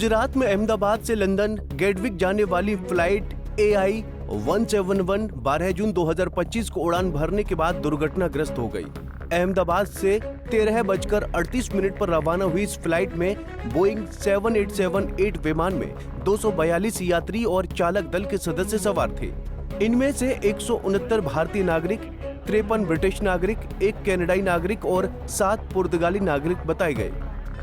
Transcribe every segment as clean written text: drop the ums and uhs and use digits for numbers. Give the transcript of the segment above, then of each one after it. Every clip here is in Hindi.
गुजरात में अहमदाबाद से लंदन गेटविक जाने वाली फ्लाइट AI 171 12 जून 2025 को उड़ान भरने के बाद दुर्घटनाग्रस्त हो गई। अहमदाबाद से 13:38 पर रवाना हुई इस फ्लाइट में बोइंग 7878 विमान में 242 यात्री और चालक दल के सदस्य सवार थे। इनमें से 169 भारतीय नागरिक, 53 ब्रिटिश नागरिक, 1 कनाडाई नागरिक और 7 पुर्तगाली नागरिक बताए गए।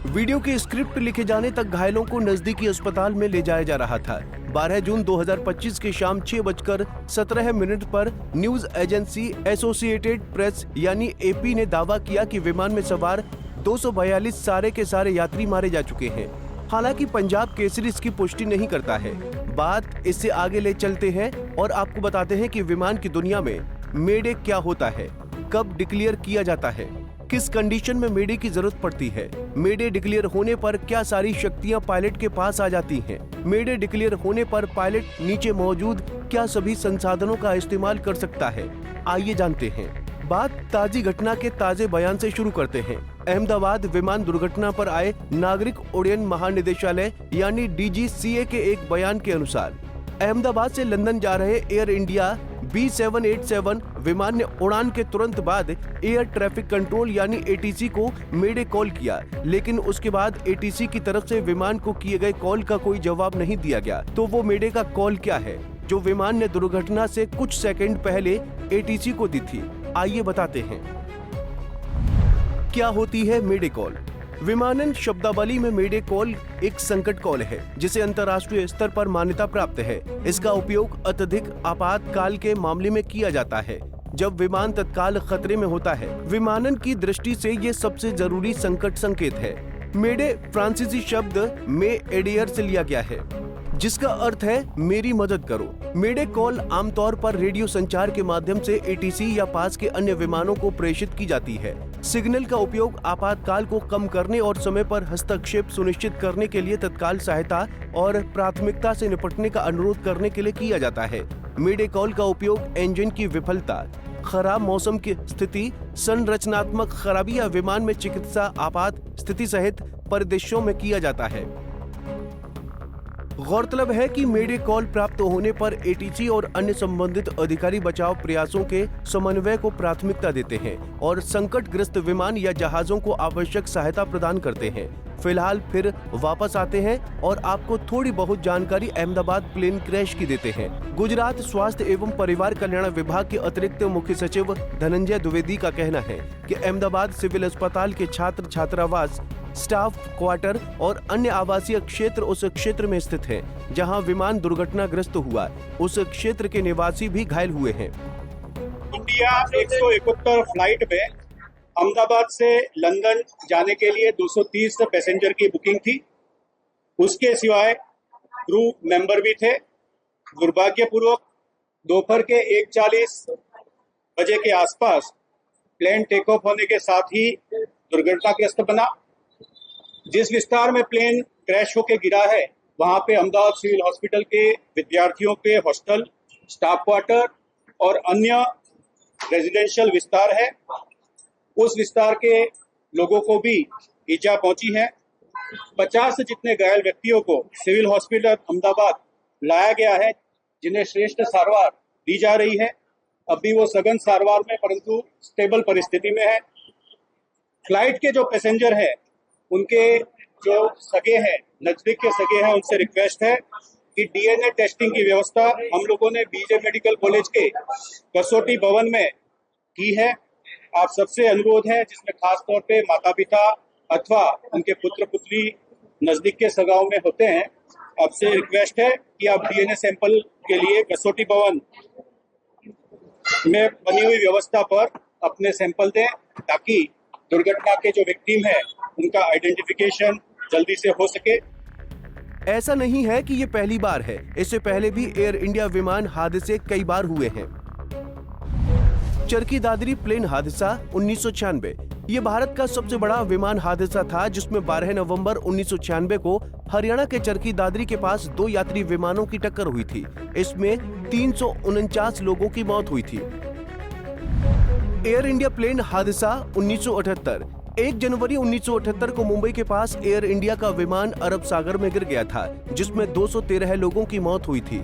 वीडियो की स्क्रिप्ट लिखे जाने तक घायलों को नजदीकी अस्पताल में ले जाया जा रहा था। 12 जून 2025 की शाम 6:17 पर न्यूज एजेंसी एसोसिएटेड प्रेस यानी AP ने दावा किया कि विमान में सवार 242 सारे के सारे यात्री मारे जा चुके हैं। हालांकि पंजाब केसरी इसकी पुष्टि नहीं करता है। बात इससे आगे ले चलते हैं और आपको बताते हैं कि विमान की दुनिया में मेडे क्या होता है, कब डिक्लेयर किया जाता है, किस कंडीशन में मेडे की जरूरत पड़ती है, मेडे डिक्लेयर होने पर क्या सारी शक्तियां पायलट के पास आ जाती हैं, मेडे डिक्लेयर होने पर पायलट नीचे मौजूद क्या सभी संसाधनों का इस्तेमाल कर सकता है। आइए जानते हैं। बात ताजी घटना के ताजे बयान से शुरू करते हैं। अहमदाबाद विमान दुर्घटना पर आए नागरिक उड्डयन महानिदेशालय यानी DGCA के एक बयान के अनुसार अहमदाबाद से लंदन जा रहे एयर इंडिया B787 विमान ने उड़ान के तुरंत बाद एयर ट्रैफिक कंट्रोल यानी ATC को मेडे कॉल किया, लेकिन उसके बाद ATC की तरफ से विमान को किए गए कॉल का कोई जवाब नहीं दिया गया। तो वो मेडे का कॉल क्या है जो विमान ने दुर्घटना से कुछ सेकंड पहले ATC को दी थी? आइए बताते हैं। क्या होती है मेडे कॉल? विमानन शब्दावली में मेडे कॉल एक संकट कॉल है जिसे अंतर्राष्ट्रीय स्तर पर मान्यता प्राप्त है। इसका उपयोग अत्यधिक आपातकाल के मामले में किया जाता है जब विमान तत्काल खतरे में होता है। विमानन की दृष्टि से ये सबसे जरूरी संकट संकेत है। मेडे फ्रांसीसी शब्द मे एडियर से लिया गया है जिसका अर्थ है मेरी मदद करो। मेडे कॉल आमतौर पर रेडियो संचार के माध्यम से ATC या पास के अन्य विमानों को प्रेषित की जाती है। सिग्नल का उपयोग आपातकाल को कम करने और समय पर हस्तक्षेप सुनिश्चित करने के लिए तत्काल सहायता और प्राथमिकता से निपटने का अनुरोध करने के लिए किया जाता है। मेडे कॉल का उपयोग इंजन की विफलता, खराब मौसम की स्थिति, संरचनात्मक खराबी या विमान में चिकित्सा आपात स्थिति सहित परिदृश्यों में किया जाता है। गौरतलब है कि मेडे कॉल प्राप्त होने पर ATC और अन्य संबंधित अधिकारी बचाव प्रयासों के समन्वय को प्राथमिकता देते हैं और संकटग्रस्त विमान या जहाजों को आवश्यक सहायता प्रदान करते हैं। फिलहाल फिर वापस आते हैं और आपको थोड़ी बहुत जानकारी अहमदाबाद प्लेन क्रैश की देते हैं। गुजरात स्वास्थ्य एवं परिवार कल्याण विभाग के अतिरिक्त मुख्य सचिव धनंजय द्विवेदी का कहना है कि अहमदाबाद सिविल अस्पताल के छात्र छात्रावास, स्टाफ क्वार्टर और अन्य आवासीय क्षेत्र उस क्षेत्र में स्थित है जहां विमान दुर्घटनाग्रस्त हुआ। उस क्षेत्र के निवासी भी घायल हुए हैं। इंडिया 171 फ्लाइट में अहमदाबाद से लंदन जाने के लिए 230 पैसेंजर की बुकिंग थी। उसके सिवाय क्रू मेंबर भी थे। दुर्भाग्यपूर्वक दोपहर के 1:40 बजे के आसपास प्लेन टेक ऑफ होने के साथ ही दुर्घटनाग्रस्त बना। जिस विस्तार में प्लेन क्रैश होकर गिरा है वहां पे अहमदाबाद सिविल हॉस्पिटल के विद्यार्थियों के हॉस्टल, स्टाफ क्वार्टर और अन्य रेजिडेंशियल विस्तार है। उस विस्तार के लोगों को भी ईजा पहुंची है। 50 से जितने घायल व्यक्तियों को सिविल हॉस्पिटल अहमदाबाद लाया गया है जिन्हें श्रेष्ठ सारवार दी जा रही है। अभी वो सघन सारवार में परंतु स्टेबल परिस्थिति में है। फ्लाइट के जो पैसेंजर है उनके जो सगे हैं, नजदीक के सगे हैं, उनसे रिक्वेस्ट है कि DNA टेस्टिंग की व्यवस्था हम लोगों ने BJ मेडिकल कॉलेज के कसौटी भवन में की है। आप सबसे अनुरोध है, जिसमें खास तौर पे माता पिता अथवा उनके पुत्र पुत्री नजदीक के सगाओं में होते हैं, आपसे रिक्वेस्ट है कि आप DNA सैंपल के लिए कसौटी भवन में बनी हुई व्यवस्था पर अपने सैंपल दें ताकि दुर्घटना के जो विक्टिम है उनका आइडेंटिफिकेशन जल्दी से हो सके। ऐसा नहीं है कि ये पहली बार है, इससे पहले भी एयर इंडिया विमान हादसे कई बार हुए हैं। चरखी दादरी प्लेन हादसा 1996 ये भारत का सबसे बड़ा विमान हादसा था जिसमें 12 नवंबर 1996 को हरियाणा के चरखी दादरी के पास 2 यात्री विमानों की टक्कर हुई थी। इसमें 349 लोगों की मौत हुई थी। एयर इंडिया प्लेन हादसा 1978 1 जनवरी 1978 को मुंबई के पास एयर इंडिया का विमान अरब सागर में गिर गया था, जिसमें 213 लोगों की मौत हुई थी।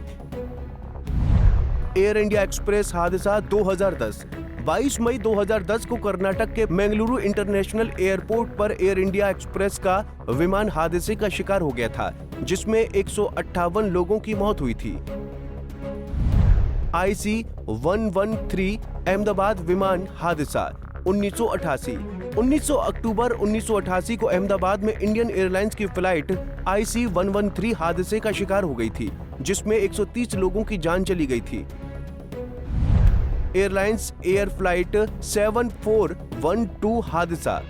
एयर इंडिया एक्सप्रेस हादसा 2010। 22 मई 2010 को कर्नाटक के मंगलुरु इंटरनेशनल एयरपोर्ट पर एयर इंडिया एक्सप्रेस का विमान हादसे का शिकार हो गया था, जिसमें 158 लोगों की मौत हुई थी। IC-113 अहमदाबाद विमान हादसा 1988। 19 अक्टूबर 1988 को अहमदाबाद में इंडियन एयरलाइंस की फ्लाइट IC-113 हादसे का शिकार हो गई थी, जिसमें 130 लोगों की जान चली गई थी। एयरलाइंस एयर फ्लाइट 7412 हादसा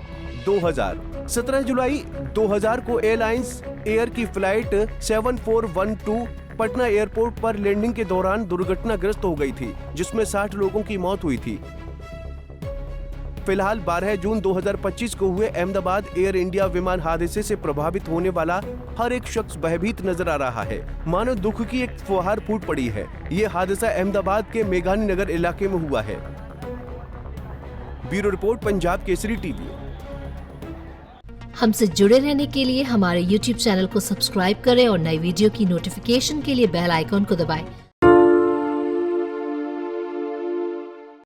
2000। 17 जुलाई 2000 को एयरलाइंस एयर की फ्लाइट 7412 पटना एयरपोर्ट पर लैंडिंग के दौरान दुर्घटनाग्रस्त हो गई थी, जिसमें 60 लोगों की मौत हुई थी। फिलहाल 12 जून 2025 को हुए अहमदाबाद एयर इंडिया विमान हादसे से प्रभावित होने वाला हर एक शख्स भयभीत नजर आ रहा है, मानो दुख की एक फुहार फूट पड़ी है। ये हादसा अहमदाबाद के मेघानी नगर इलाके में हुआ है। Bureau report, Punjab Kesari TV. हमसे जुड़े रहने के लिए हमारे YouTube चैनल को सब्सक्राइब करें और नई वीडियो की नोटिफिकेशन के लिए बेल आइकॉन को दबाएं।